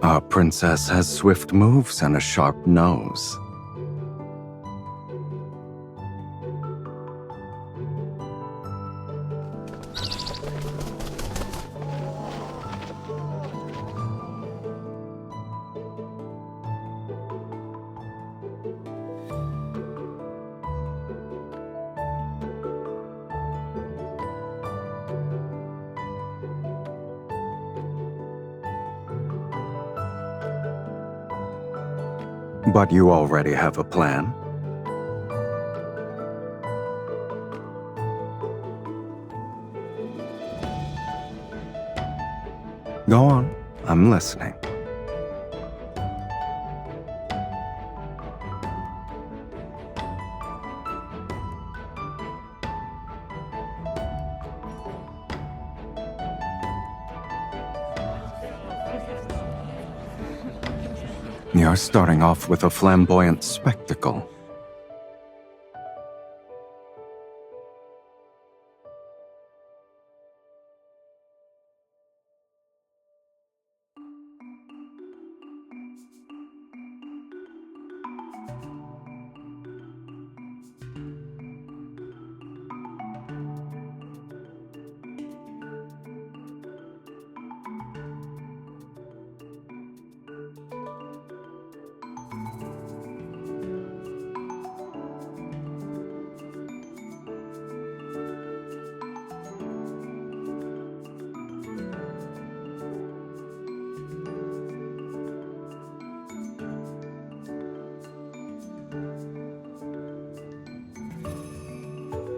Our princess has swift moves and a sharp nose. But you already have a plan? Go on, I'm listening. You're starting off with a flamboyant spectacle.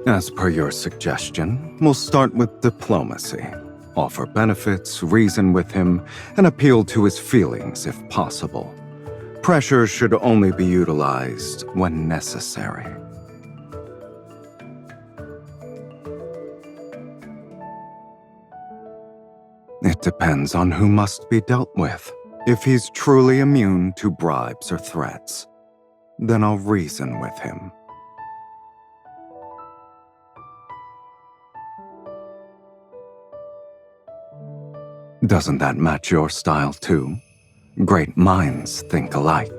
As per your suggestion, we'll start with diplomacy. Offer benefits, reason with him, and appeal to his feelings if possible. Pressure should only be utilized when necessary. It depends on who must be dealt with. If he's truly immune to bribes or threats, then I'll reason with him. Doesn't that match your style too? Great minds think alike.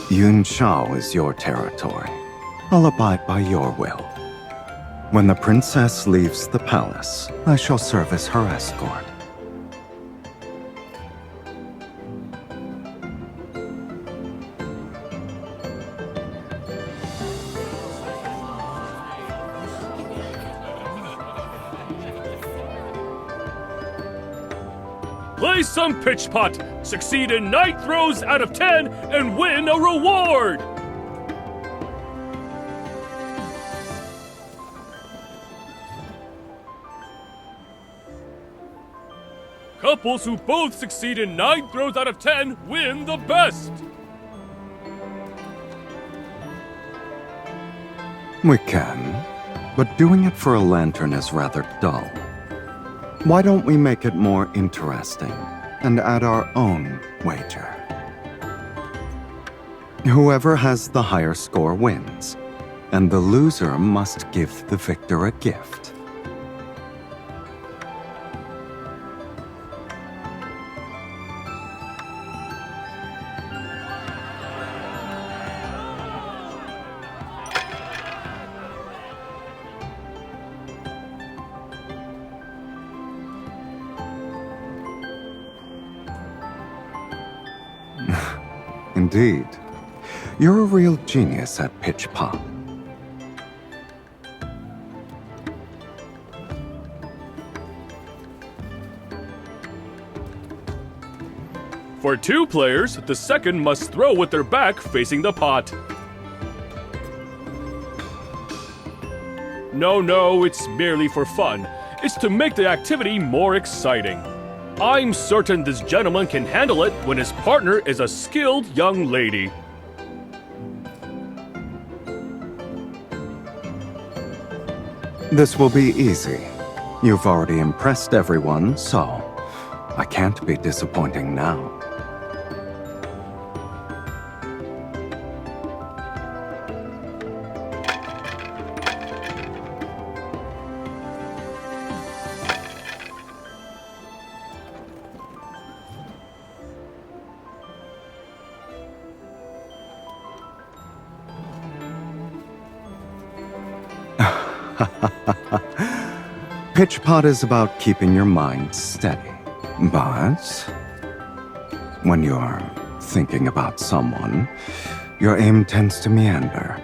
Yun Shao is your territory. I'll abide by your will. When the princess leaves the palace, I shall serve as her escort. Play some pitch pot, succeed in 9 throws out of 10, and win a reward! Couples who both succeed in 9 throws out of 10 win the best! We can, but doing it for a lantern is rather dull. Why don't we make it more interesting and add our own wager? Whoever has the higher score wins, and the loser must give the victor a gift. Indeed. You're a real genius at pitch pop. For 2 players, the second must throw with their back facing the pot. No, it's merely for fun. is to make the activity more exciting. I'm certain this gentleman can handle it when his partner is a skilled young lady. This will be easy. You've already impressed everyone, so I can't be disappointing now. Pitchpot is about keeping your mind steady. But when you're thinking about someone, your aim tends to meander.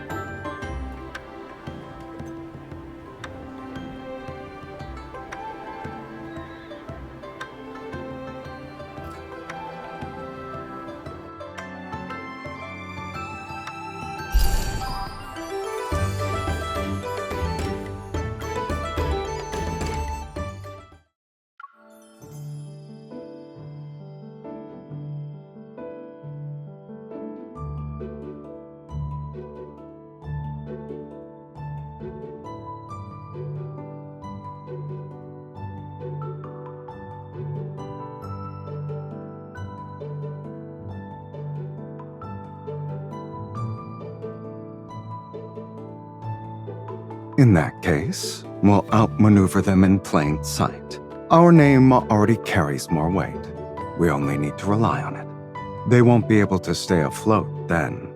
In that case, we'll outmaneuver them in plain sight. Our name already carries more weight. We only need to rely on it. They won't be able to stay afloat then.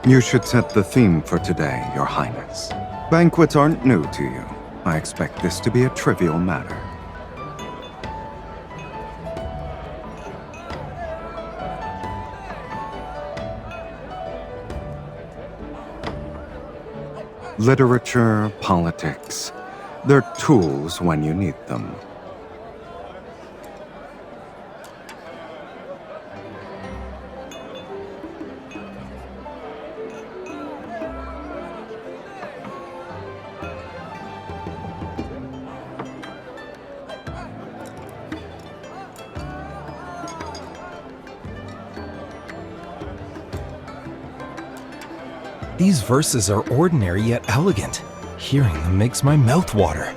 You should set the theme for today, Your Highness. Banquets aren't new to you. I expect this to be a trivial matter. Literature, politics, they're tools when you need them. These verses are ordinary yet elegant. Hearing them makes my mouth water.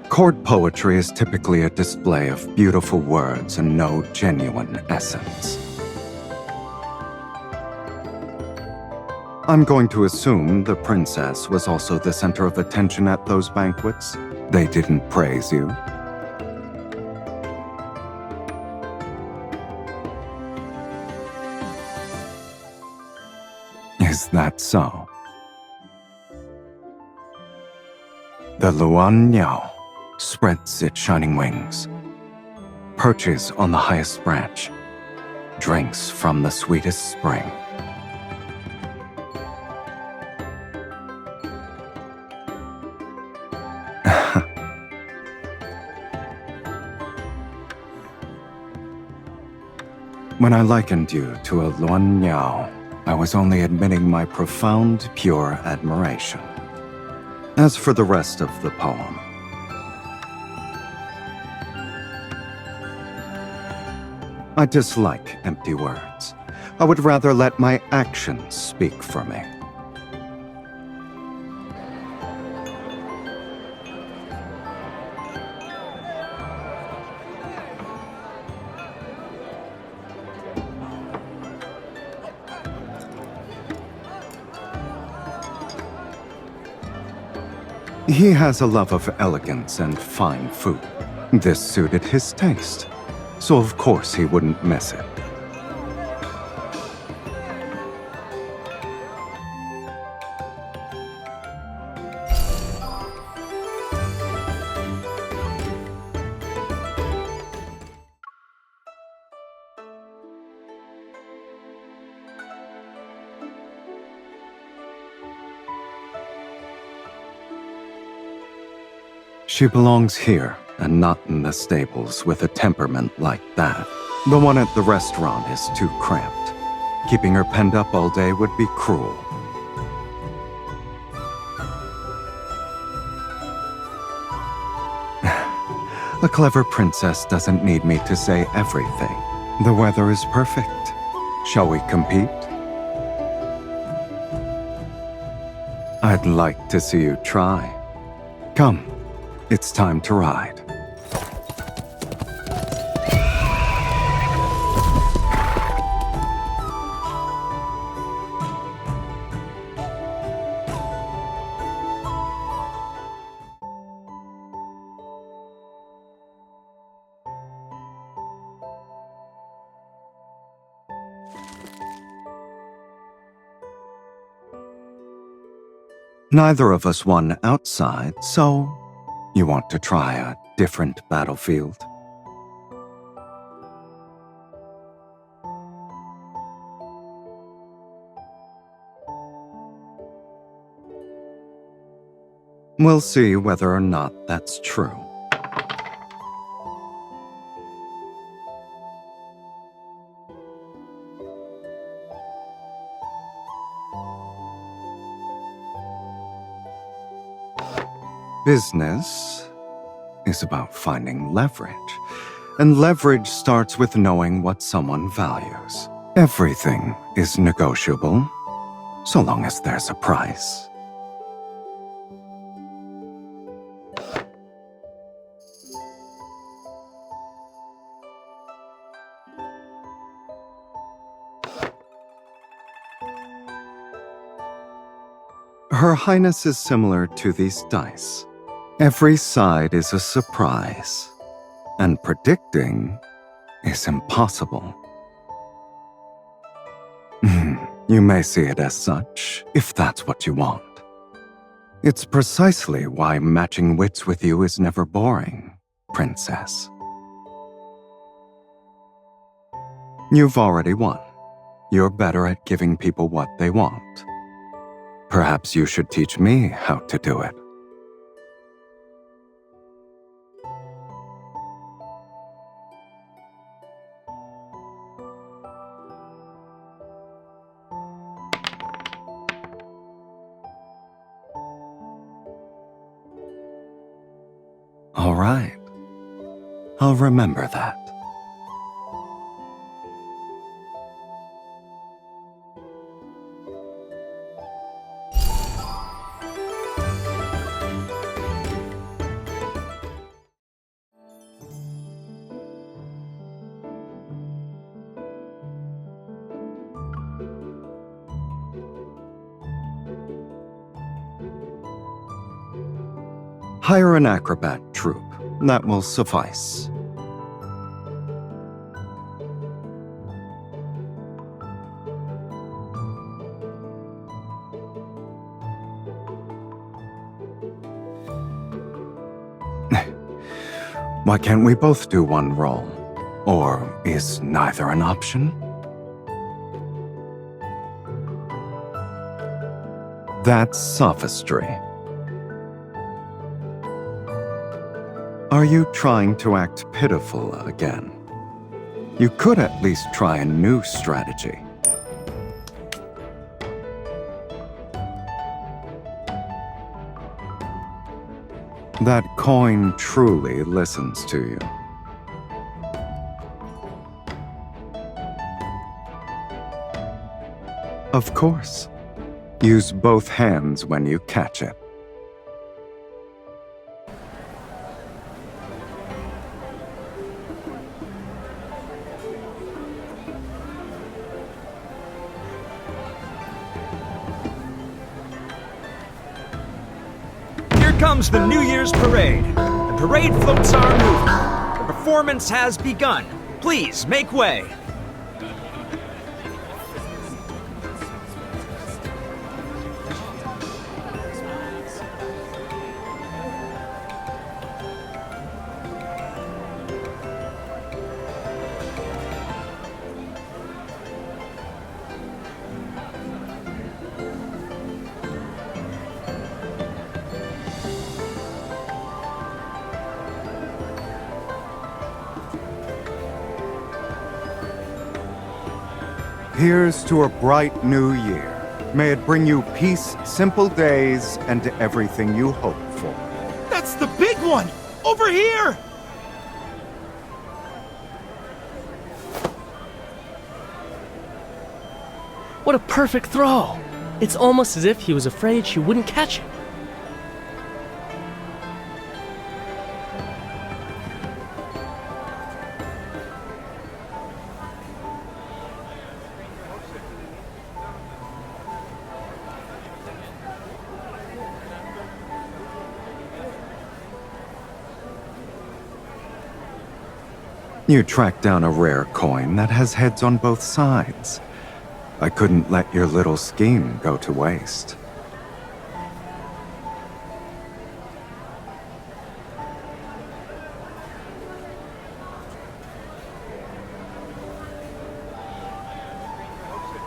Court poetry is typically a display of beautiful words and no genuine essence. I'm going to assume the princess was also the center of attention at those banquets. They didn't praise you. Is that so? The Luan Niao spreads its shining wings, perches on the highest branch, drinks from the sweetest spring. When I likened you to a Luan Niao, I was only admitting my profound, pure admiration. As for the rest of the poem, I dislike empty words. I would rather let my actions speak for me. He has a love of elegance and fine food. This suited his taste, so of course he wouldn't miss it. She belongs here and not in the stables with a temperament like that. The one at the restaurant is too cramped. Keeping her penned up all day would be cruel. A clever princess doesn't need me to say everything. The weather is perfect. Shall we compete? I'd like to see you try. Come, it's time to ride. Neither of us won outside, so you want to try a different battlefield? We'll see whether or not that's true. Business is about finding leverage, and leverage starts with knowing what someone values. Everything is negotiable, so long as there's a price. Her Highness is similar to these dice. Every side is a surprise, and predicting is impossible. You may see it as such, if that's what you want. It's precisely why matching wits with you is never boring, Princess. You've already won. You're better at giving people what they want. Perhaps you should teach me how to do it. All right. I'll remember that. Hire an acrobat troupe. That will suffice. Why can't we both do one role? Or is neither an option? That's sophistry. Are you trying to act pitiful again? You could at least try a new strategy. That coin truly listens to you. Of course. Use both hands when you catch it. Here comes the New Year's parade. The parade floats our movement. The performance has begun. Please make way. Here's to a bright new year. May it bring you peace, simple days, and everything you hope for. That's the big one! Over here! What a perfect throw! It's almost as if he was afraid she wouldn't catch it. You tracked down a rare coin that has heads on both sides. I couldn't let your little scheme go to waste.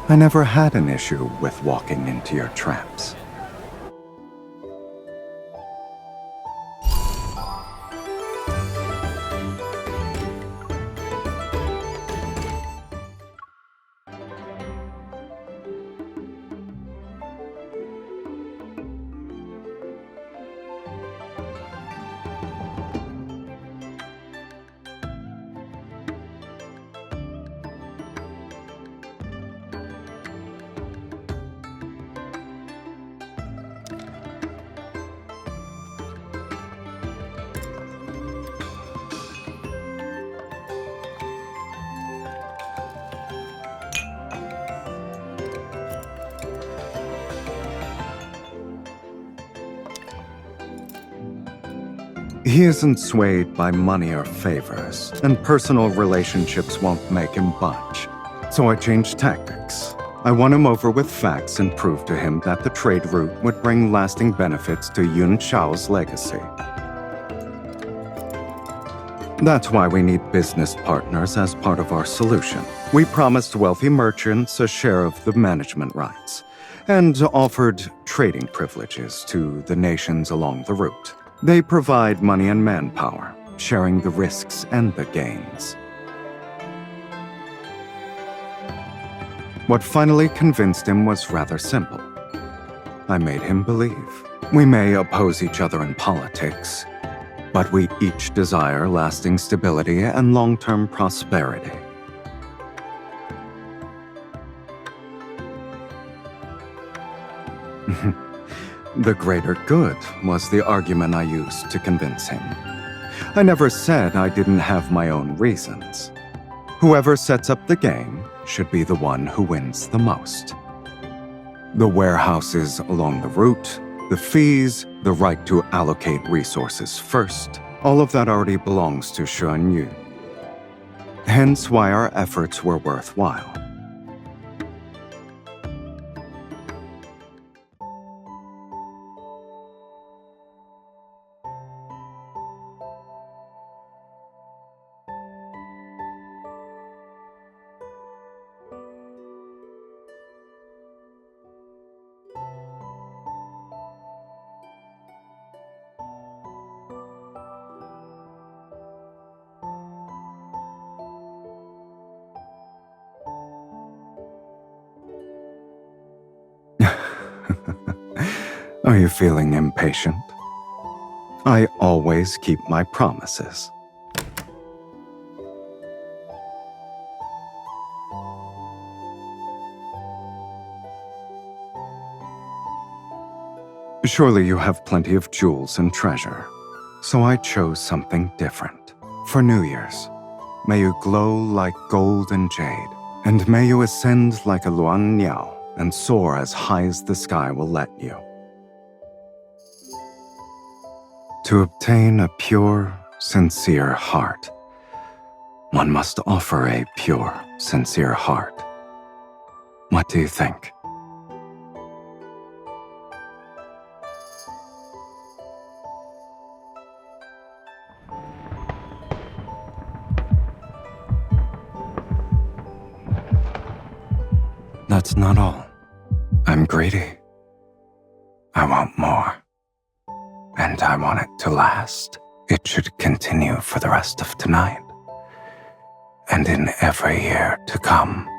I never had an issue with walking into your traps. He isn't swayed by money or favors, and personal relationships won't make him budge. So I changed tactics. I won him over with facts and proved to him that the trade route would bring lasting benefits to Yun Shao's legacy. That's why we need business partners as part of our solution. We promised wealthy merchants a share of the management rights, and offered trading privileges to the nations along the route. They provide money and manpower, sharing the risks and the gains. What finally convinced him was rather simple. I made him believe. We may oppose each other in politics, but we each desire lasting stability and long-term prosperity. The greater good was the argument I used to convince him. I never said I didn't have my own reasons. Whoever sets up the game should be the one who wins the most. The warehouses along the route, the fees, the right to allocate resources first, all of that already belongs to Shen Yu. Hence why our efforts were worthwhile. Are you feeling impatient? I always keep my promises. Surely you have plenty of jewels and treasure, so I chose something different. For New Year's, may you glow like gold and jade, and may you ascend like a Luan Niao and soar as high as the sky will let you. To obtain a pure, sincere heart, one must offer a pure, sincere heart. What do you think? That's not all. I'm greedy. I want more. And I want it to last. It should continue for the rest of tonight. And in every year to come.